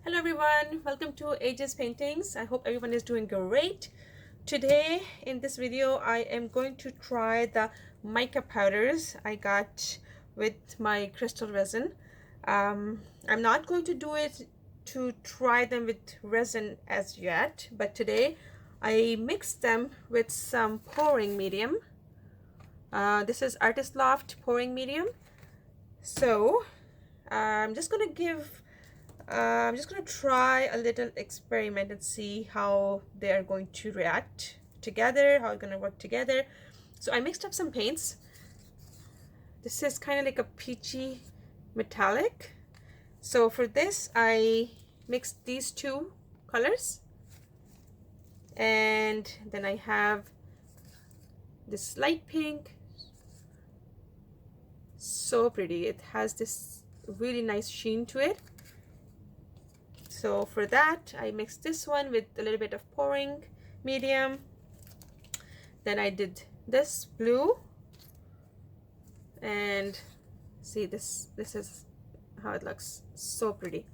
Hello everyone, welcome to Ages Paintings. I hope everyone is doing great. Today in this video I am going to try the mica powders I got with my crystal resin. I'm not going to do it to try them with resin as yet, but today I mixed them with some pouring medium. This is Artist Loft pouring medium. So I'm just going to try a little experiment and see how they are going to react together, how it's going to work together. So I mixed up some paints. This is kind of like a peachy metallic. So for this, I mixed these two colors. And then I have this light pink. So pretty. It has this really nice sheen to it. So for that, I mixed this one with a little bit of pouring medium. Then I did this blue, and see this is how it looks. So pretty.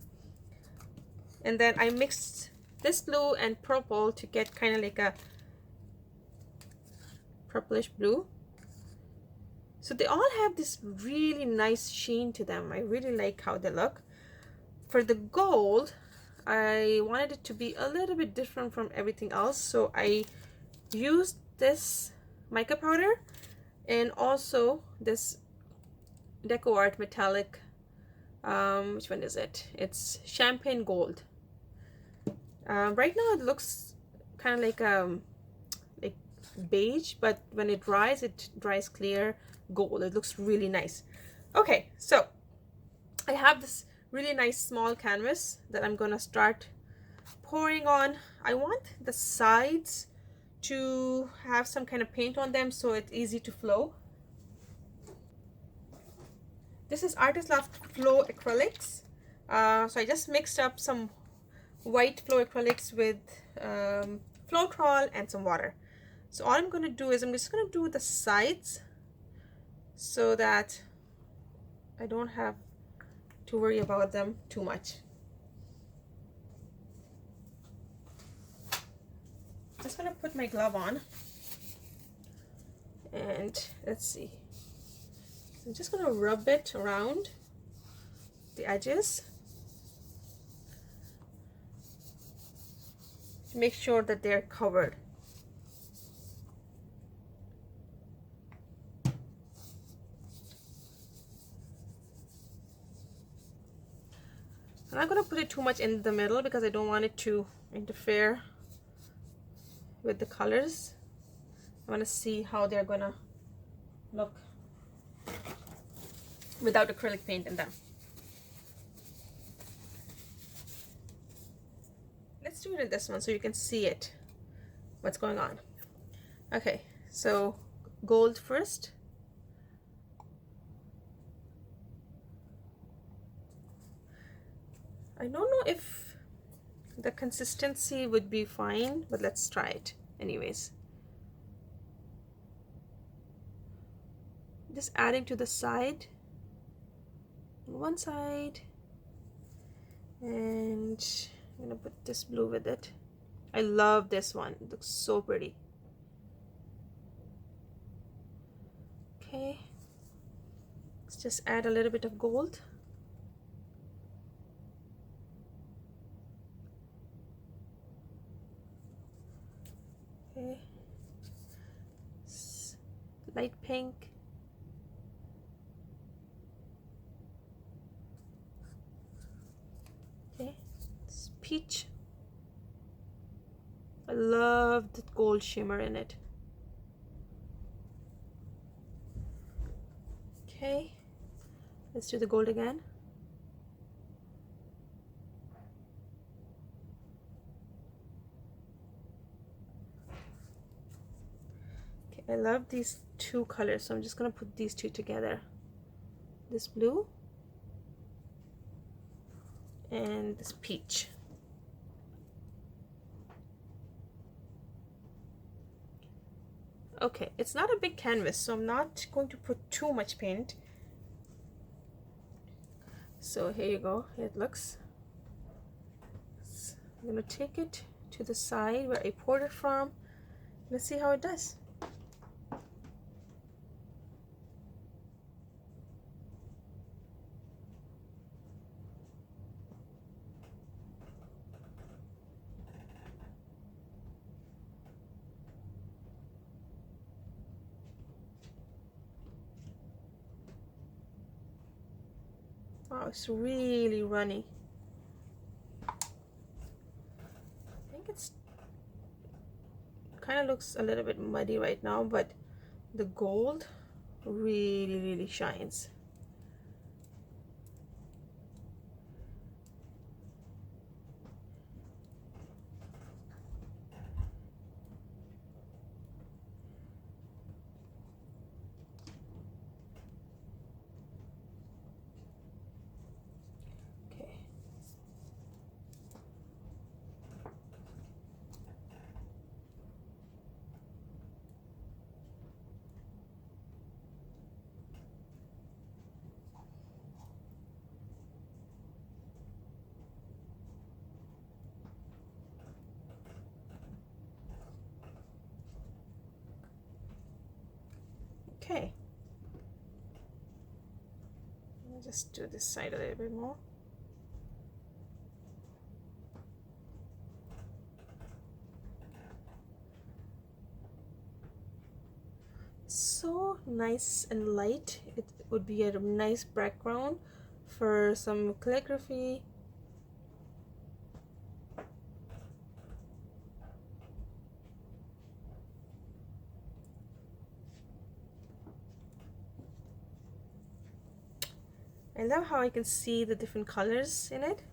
And then I mixed this blue and purple to get kind of like a purplish blue. So they all have this really nice sheen to them. I really like how they look. For the gold, I wanted it to be a little bit different from everything else, so I used this mica powder and also this Deco Art metallic. Which one is it? It's champagne gold. Right now it looks kind of like beige, but when it dries clear gold. It looks really nice. Okay, so I have this really nice small canvas that I'm gonna start pouring on. I want the sides to have some kind of paint on them so it's easy to flow. This is Artist Loft Flow Acrylics. So I just mixed up some white flow acrylics with Floetrol and some water. So all I'm gonna do is I'm just gonna do the sides so that I don't have to worry about them too much. Just gonna put my glove on, and let's see. I'm just gonna rub it around the edges to make sure that they're covered. I'm not gonna put it too much in the middle because I don't want it to interfere with the colors. I want to see how they're gonna look without acrylic paint in them. Let's do it in this one so you can see it, what's going on. Okay, so gold first. I don't know if the consistency would be fine, but let's try it anyways. Just adding to the side, one side, and I'm gonna put this blue with it. I love this one. It looks so pretty. Okay, let's just add a little bit of gold. Okay, light pink. Okay, it's peach. I love the gold shimmer in it. Okay, let's do the gold again. Okay, I love these two colors, so I'm just gonna put these two together. This blue and this peach. Okay, it's not a big canvas, so I'm not going to put too much paint. So here you go, it looks. I'm gonna take it to the side where I poured it from. Let's see how it does. Wow, it's really runny. I think it's kind of looks a little bit muddy right now, but the gold really shines. Okay. Okay. I'll just do this side a little bit more. So nice and light. It would be a nice background for some calligraphy. I love how I can see the different colors in it.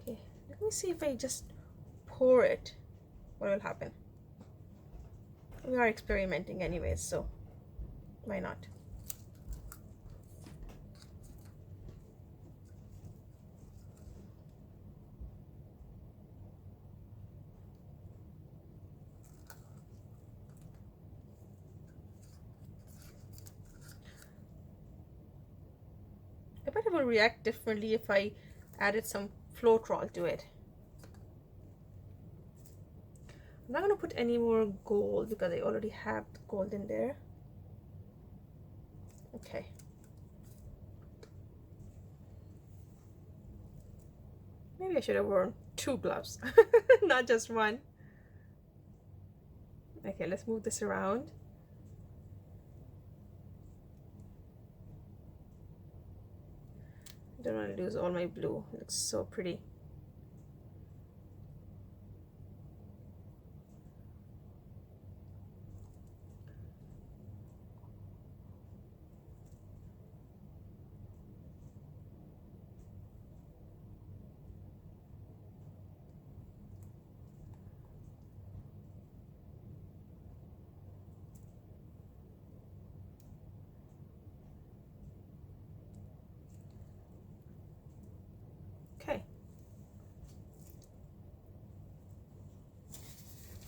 Okay, let me see if I just pour it, what will happen. We are experimenting anyways, so why not? I bet it will react differently if I added some floetrol to it. I'm not going to put any more gold because I already have the gold in there. Okay. Maybe I should have worn 2 gloves, not just one. Okay, let's move this around. I don't want to lose all my blue. It looks so pretty. Okay.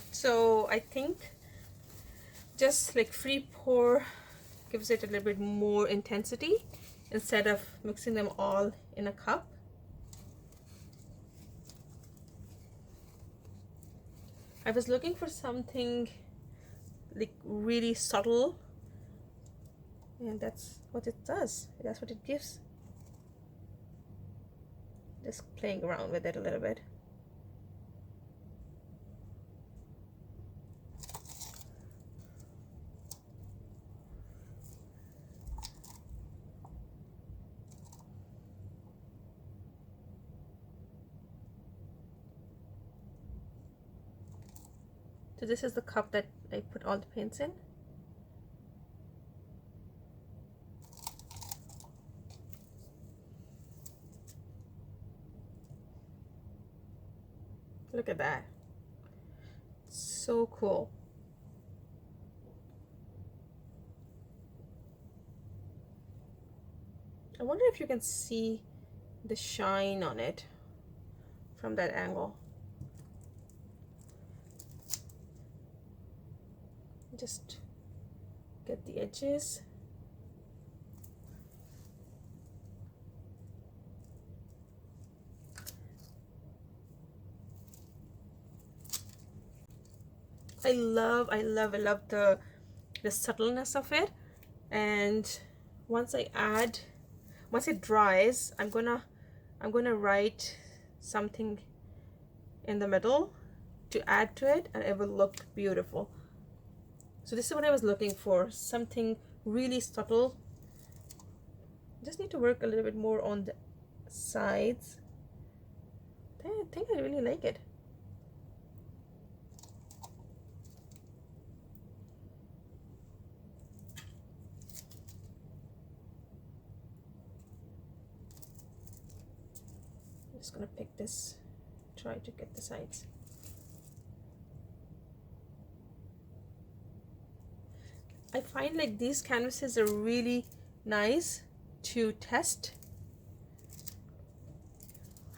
So I think just like free pour gives it a little bit more intensity instead of mixing them all in a cup. I was looking for something like really subtle, and that's what it does. That's what it gives. Just playing around with it a little bit. So this is the cup that I put all the paints in. Look at that. So cool. I wonder if you can see the shine on it from that angle. Just get the edges. I love the subtleness of it. And once it dries, I'm gonna write something in the middle to add to it, and it will look beautiful. So this is what I was looking for, something really subtle. Just need to work a little bit more on the sides. I think I really like it. I'm just gonna pick this, try to get the sides. I find like these canvases are really nice to test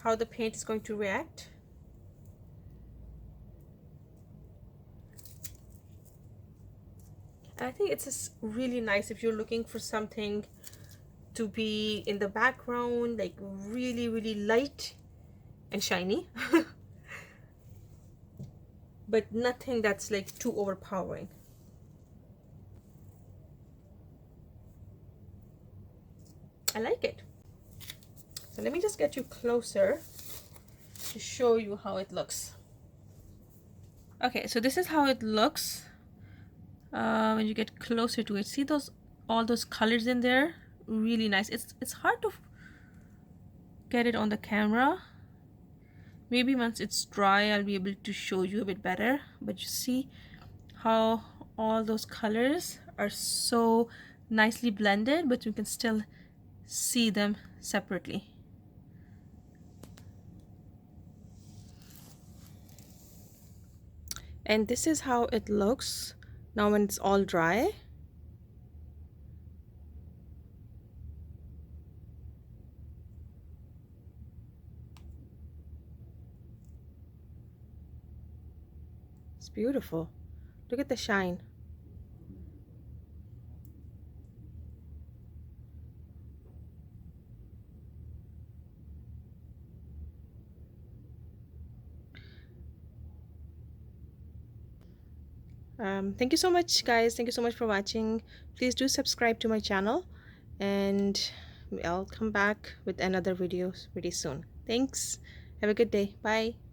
how the paint is going to react. And I think it's just really nice if you're looking for something to be in the background, like really light and shiny, but nothing that's like too overpowering. I like it. So let me just get you closer to show you how it looks. Okay, so this is how it looks when you get closer to it. See all those colors in there? Really nice. It's hard to get it on the camera. Maybe once it's dry, I'll be able to show you a bit better. But you see how all those colors are so nicely blended, but you can still see them separately. And this is how it looks now when it's all dry. It's beautiful. Look at the shine. Thank you so much, guys. Thank you so much for watching. Please do subscribe to my channel, and I'll come back with another video pretty soon. Thanks. Have a good day. Bye.